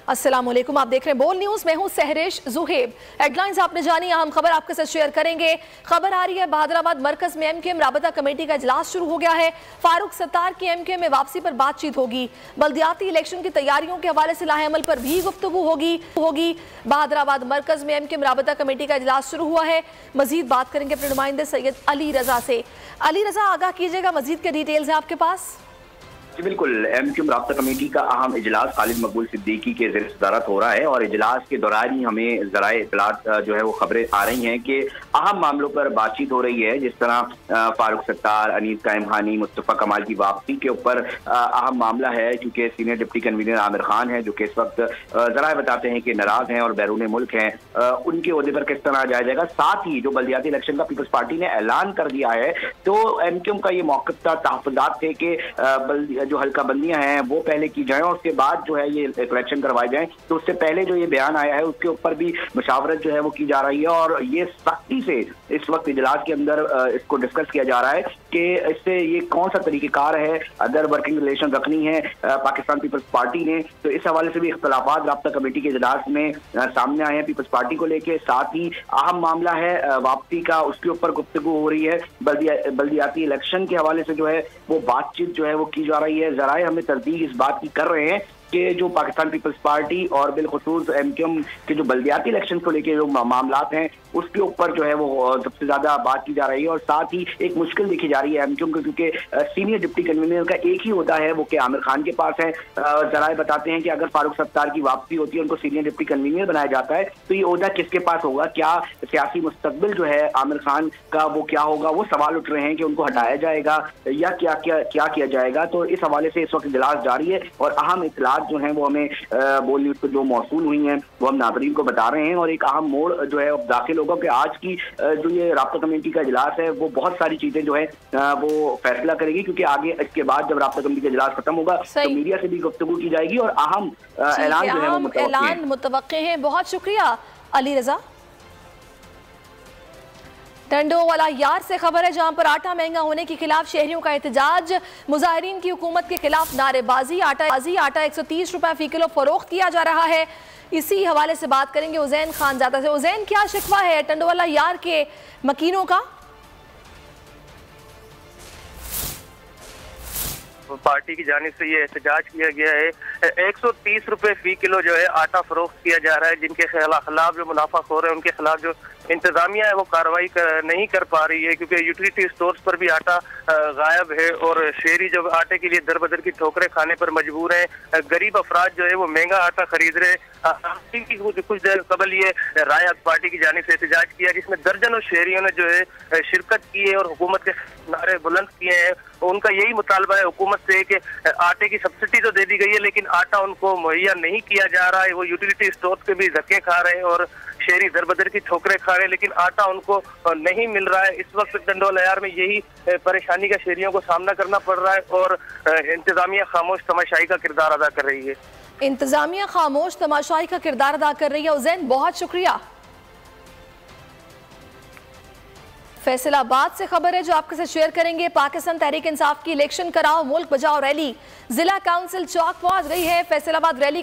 अस्सलामुअलैकुम, आप देख रहे हैं बोल न्यूज। मैं हूं सहरेश जुहेब। हेडलाइंस आपने जानी, अहम खबर आपके साथ शेयर करेंगे। खबर आ रही है बहादुराबाद मरकज में एमक्यूएम राबता कमेटी का इजलास शुरू हो गया है। फारूक सत्तार की एमक्यूएम में वापसी पर बातचीत होगी। बल्दियाती इलेक्शन की तैयारियों के हवाले से लाहेअमल पर भी गुफ्तगू होगी। बहादुराबाद मरकज में एमक्यूएम राबता कमेटी का इजलास शुरू हुआ है। मजीद बात करेंगे अपने नुमाइंदे सैयद अली रजा से। अली रजा, आगाह कीजिएगा, मजीद के डिटेल्स हैं आपके पास? जी बिल्कुल, एमक्यूएम राब्ता कमेटी का अहम इजलास खालिद मकबूल सिद्दीकी के ज़रिए सदारत हो रहा है और इजलास के दौरान ही हमें ज़राए इत्तलात जो है वो खबरें आ रही हैं कि अहम मामलों पर बातचीत हो रही है। जिस तरह फारूक सत्तार, अनीस कायम खानी, मुस्तफ़ा कमाल की वापसी के ऊपर अहम मामला है, क्योंकि senior deputy convener Aamir Khan है जो कि इस वक्त ज़राए बताते हैं कि नाराज़ हैं और बैरून मुल्क हैं, उनके ओहदे पर किस तरह जाया जाएगा। साथ ही जो बल्दियाती इलेक्शन का पीपल्स पार्टी ने ऐलान कर दिया है, तो एमक्यूएम का ये मौक़िफ़ था, तहफ़्फ़ुज़ात थे कि जो हल्का बंदियां हैं वो पहले की जाएं और उसके बाद जो है ये इलेक्शन करवाए जाएं। तो उससे पहले जो ये बयान आया है उसके ऊपर भी मुशावरत जो है वो की जा रही है और ये सख्ती से इस वक्त इजलास के अंदर इसको डिस्कस किया जा रहा है कि इससे ये कौन सा तरीक़ेकार है। अगर वर्किंग रिलेशन रखनी है पाकिस्तान पीपल्स पार्टी ने, तो इस हवाले से भी इख्तलाफात राब्ता कमेटी के इजलास में सामने आए हैं पीपल्स पार्टी को लेके। साथ ही अहम मामला है वापसी का, उसके ऊपर गुफ्तगू हो रही है। बल्दियाती इलेक्शन के हवाले से जो है वो बातचीत जो है वो की जा रही है। ज़राए हमें तस्दीक इस बात की कर रहे हैं कि जो पाकिस्तान पीपल्स पार्टी और बिलखुसूस एमक्यूएम के जो बल्दियाती इलेक्शन को लेके जो मामलात हैं उसके ऊपर जो है वो सबसे ज्यादा बात की जा रही है। और साथ ही एक मुश्किल देखी जा रही है एमक्यूएम को, क्योंकि सीनियर डिप्टी कन्वीनर का एक ही ओहदा है वो कि आमिर खान के पास है। जराए बताते हैं कि अगर फारूक सत्तार की वापसी होती है, उनको सीनियर डिप्टी कन्वीनर बनाया जाता है, तो ये ओहदा किसके पास होगा? क्या सियासी मुस्तकबिल जो है आमिर खान का वो क्या होगा? वो सवाल उठ रहे हैं कि उनको हटाया जाएगा या क्या किया जाएगा। तो इस हवाले से इस वक्त इजलास जारी है और अहम इत्तलात जो हैं वो हमें बोल न्यूज पर जो मौसूल हुई हैं वो हम नाज़रीन को बता रहे हैं। और एक अहम मोड़ जो है दाखिल होगा कि आज की जो ये राब्ता कमेटी का इजलास है वो बहुत सारी चीजें जो है वो फैसला करेगी, क्योंकि आगे इसके बाद जब राब्ता कमेटी का इजलास खत्म होगा तो मीडिया से भी गुफ्तगू की जाएगी और अहम ऐलान जो है वो मुतवक्के हैं। बहुत शुक्रिया अली रजा। टंडोवाला यार से खबर है, जहां पर आटा महंगा होने के खिलाफ शहरियों का एहतजाज। मुजाहिरीन की हुकूमत के खिलाफ नारेबाजी। आटा 130 रुपए फी किलो फरोख्त किया जा रहा है। इसी हवाले से बात करेंगे उजैन खानजादा से। उजैन, क्या शिकवा है टंडोवाला यार के मकीनों का? पार्टी की जानिब से ये एहतजाज किया गया है। 130 रुपए फी किलो जो है आटा फरोख्त किया जा रहा है। जिनके खिलाफ जो मुनाफाखोर है उनके खिलाफ जो इंतजामिया है वो कार्रवाई नहीं कर पा रही है, क्योंकि यूटिलिटी स्टोर्स पर भी आटा गायब है और शहरी जो आटे के लिए दर बदर की ठोकरें खाने पर मजबूर हैं। गरीब अफराद जो है वो महंगा आटा खरीद रहे। कुछ देर कबल ये राय पार्टी की जानिब से एहतजाज किया, जिसमें दर्जनों शहरियों ने जो है शिरकत की है और हुकूमत के नारे बुलंद किए हैं। उनका यही मुतालबा है हुकूमत से कि आटे की सब्सिडी तो दे दी गई है, लेकिन आटा उनको मुहैया नहीं किया जा रहा है। वो यूटिलिटी स्टोर के भी धक्के खा रहे हैं और शहरी दर बदर की ठोकरें खा रहे हैं, लेकिन आटा उनको नहीं मिल रहा है। इस वक्त टंडोवाला यार में यही परेशानी का शहरियों को सामना करना पड़ रहा है और इंतजामिया खामोश तमाशाई का किरदार अदा कर रही है। इंतजामिया खामोश तमाशाई का किरदार अदा कर रही है। उजैन, बहुत शुक्रिया। फैसलाबाद से खबर है जो आपके साथ शेयर करेंगे। पाकिस्तान तहरीक इंसाफ की इलेक्शन कराओ मुल्क बचाओ रैली जिला काउंसिल चौक पहुंच गई है। फैसलाबाद रैली